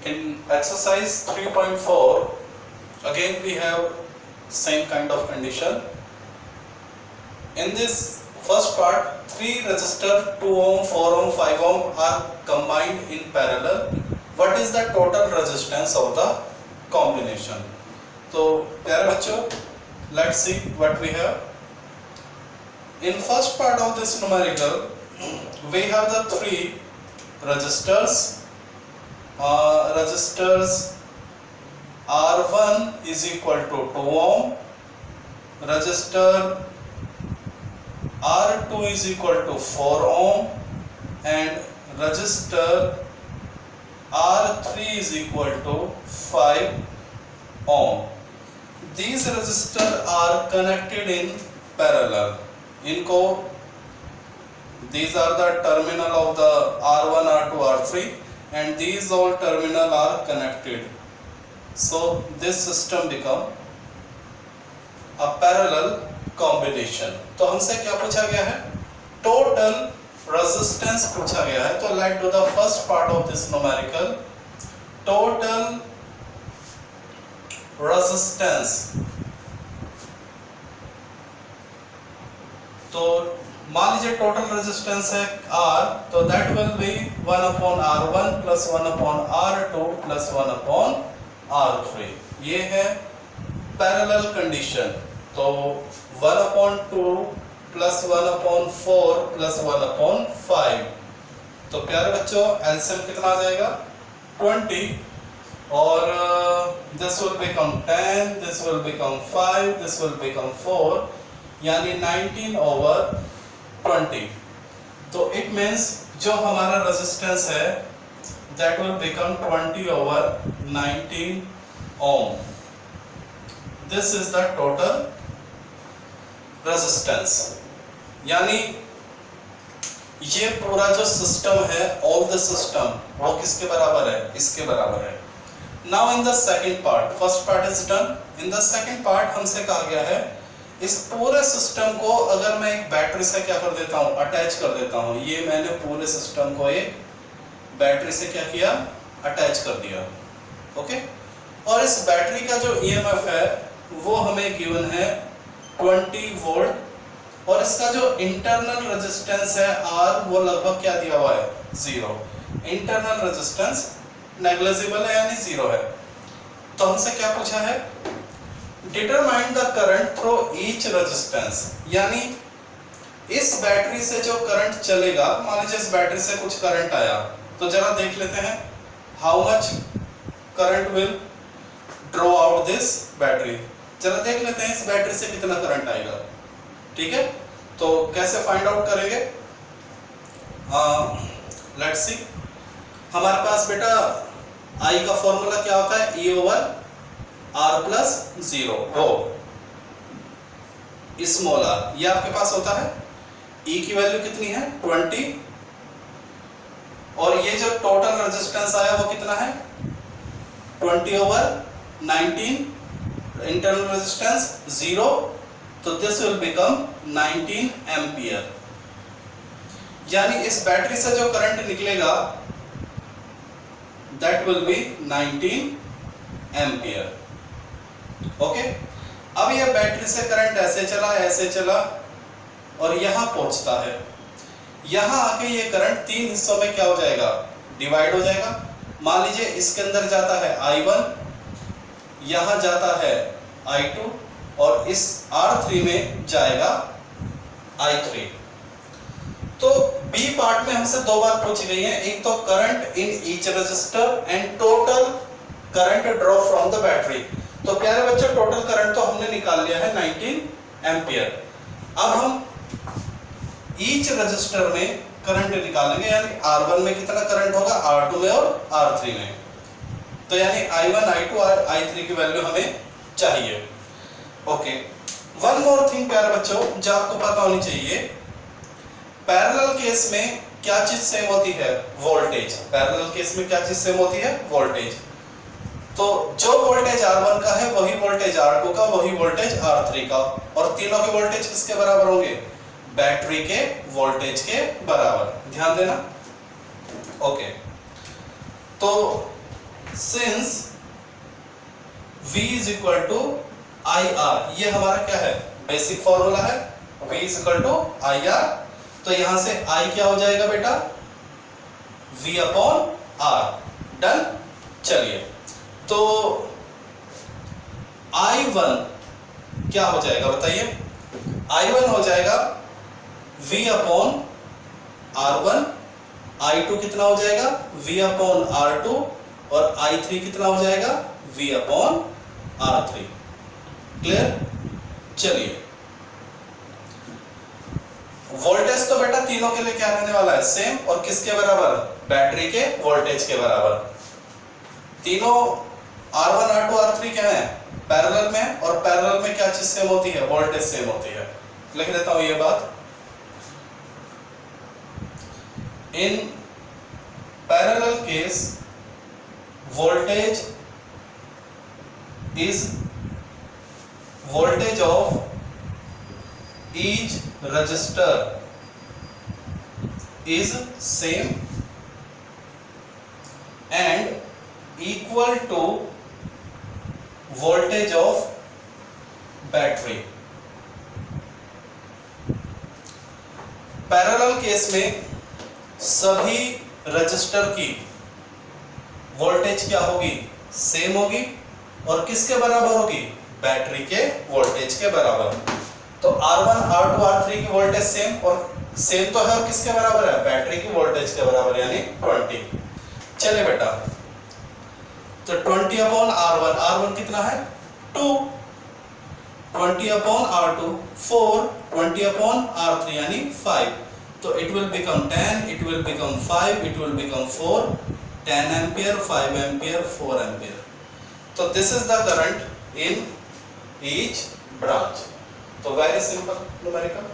In exercise 3.4, again we have same kind of condition. In this first part, 3 resistor 2 ohm, 4 ohm, 5 ohm are combined in parallel. What is the total resistance of the combination? So प्यारे बच्चों, let's see what we have. In first part of this numerical, we have the 3 resistors. Resistors R1 is equal to 2 ohm, resistor R2 is equal to 4 ohm, and resistor R3 is equal to 5 ohm. These resistors are connected in parallel. These are the terminal of the R1, R2, R3, and these all terminal are connected. So this system become a parallel combination. तो हमसे क्या पूछा गया है? Total resistance पूछा गया है. तो let's do the first part of this numerical. Total resistance. तो मान लीजिए टोटल रेजिस्टेंस है R, तो that will be 1 upon R1 plus 1 upon R2 plus 1 upon R3. ये है पैरेलल कंडीशन. तो 1 upon 2 plus 1 upon 4 plus 1 upon 5. तो प्यारे बच्चों एलसीएम कितना आ जाएगा? 20. और this will become 10, this will become 5, this will become 4, यानी 19 over 20. तो इट मीन्स जो हमारा रेजिस्टेंस है that will become 20 over 19 ohm. This is the total resistance. यानी ये पूरा जो सिस्टम है, ऑल द सिस्टम, वो किसके बराबर है? इसके बराबर है. Now in the second part, first part is done. In the second part हमसे कहा गया है इस पूरे सिस्टम को अगर मैं एक बैटरी से क्या कर देता हूं, अटैच कर देता हूं. ये मैंने पूरे सिस्टम को एक बैटरी से क्या किया? अटैच कर दिया. ओके. और इस बैटरी का जो ईएमएफ है वो हमें गिवन है 20 वोल्ट, और इसका जो इंटरनल रेजिस्टेंस है R, वो लगभग क्या दिया हुआ है? 0. इंटरनल रेजिस्टेंस नेग्लिजिबल है, यानी 0 है. तो हमसे क्या पूछा है? Determine the current through each resistance. यानी इस बैटरी से जो करंट चलेगा, मान लीजिए इस बैटरी से कुछ करंट आया, तो जरा देख लेते हैं how much current will draw out this battery. जरा देख लेते हैं इस बैटरी से कितना करंट आएगा. ठीक है. तो कैसे फाइंड आउट करेंगे? Let's see. हमारे पास बेटा I का फॉर्मूला क्या होता है? E over R plus 0 हो स्मॉल r. ये आपके पास होता है. E की वैल्यू कितनी है? 20. और ये जो टोटल रेजिस्टेंस आया वो कितना है? 20 over 19. Internal resistance 0. तो दिस विल बिकम 19 एम्पियर. यानी इस बैटरी से जो करंट निकलेगा that will be 19 ampere. Okay. अब ये बैटरी से करंट ऐसे चला और यहां पहुंचता है. यहां आके ये करंट 3 हिस्सों में क्या हो जाएगा? डिवाइड हो जाएगा. मान लीजिए इसके अंदर जाता है I1, यहां जाता है I2, और इस R3 में जाएगा I3. तो बी पार्ट में हमसे 2 बात पूछी गई है. एक तो current in each resistor and total current draw from the battery. तो प्यारे बच्चों टोटल करंट तो हमने निकाल लिया है 19 एम्पियर. अब हम ईच रेजिस्टर में करंट निकालेंगे, यानी R1 में कितना करंट होगा, R2 में और R3 में. तो यानी I1, I2 और I3 की वैल्यू हमें चाहिए. ओके. वन मोर थिंग प्यारे बच्चों जो आपको पता होनी चाहिए, पैरेलल केस में क्या चीज सेम होती है? वोल्टेज. पैरेलल केस में क्या चीज सेम होती है? वोल्टेज. तो जो वोल्टेज R1 का है वही वोल्टेज R2 का, वही वोल्टेज R3 का, और तीनों के वोल्टेज किसके बराबर होंगे? बैटरी के वोल्टेज के बराबर. ध्यान देना. ओके. तो since V is equal to IR, ये हमारा क्या है, बेसिक फॉर्मूला है, V is equal to IR। तो यहां से I क्या हो जाएगा बेटा, V अपॉन R। डन। चलिए, तो I1 क्या हो जाएगा बताइए, I1 हो जाएगा V अपॉन R1, I2 कितना हो जाएगा, V अपॉन R2, और I3 कितना हो जाएगा, V अपॉन R3। क्लियर। चलिए, वोल्टेज तो बेटा तीनों के लिए क्या रहने वाला है, सेम, और किसके बराबर, बैटरी के वोल्टेज के बराबर। तीनों R1 R2 R3 क्या है, पैरेलल में है, और पैरेलल में क्या चीज सेम होती है, वोल्टेज सेम होती है। लिख देता हूं ये बात, in parallel case voltage is voltage of each resistor is same and equal to voltage of battery। Parallel case में सभी रजिस्टर की वोल्टेज क्या होगी, सेम होगी, और किसके बराबर होगी, बैटरी के वोल्टेज के बराबर। तो R1 R2 R3 की वोल्टेज सेम, और सेम तो है, और किसके बराबर है, बैटरी की वोल्टेज के बराबर, यानी 20। चले बेटा, तो 20 अपॉन R1, R1 कितना है 2, 20 अपॉन R2 4, 20 अपॉन R3 यानी 5। तो it will become 10, it will become 5, it will become 4, 10 ampere, 5 ampere, 4 ampere। तो this is the current in each branch। तो very simple numerical।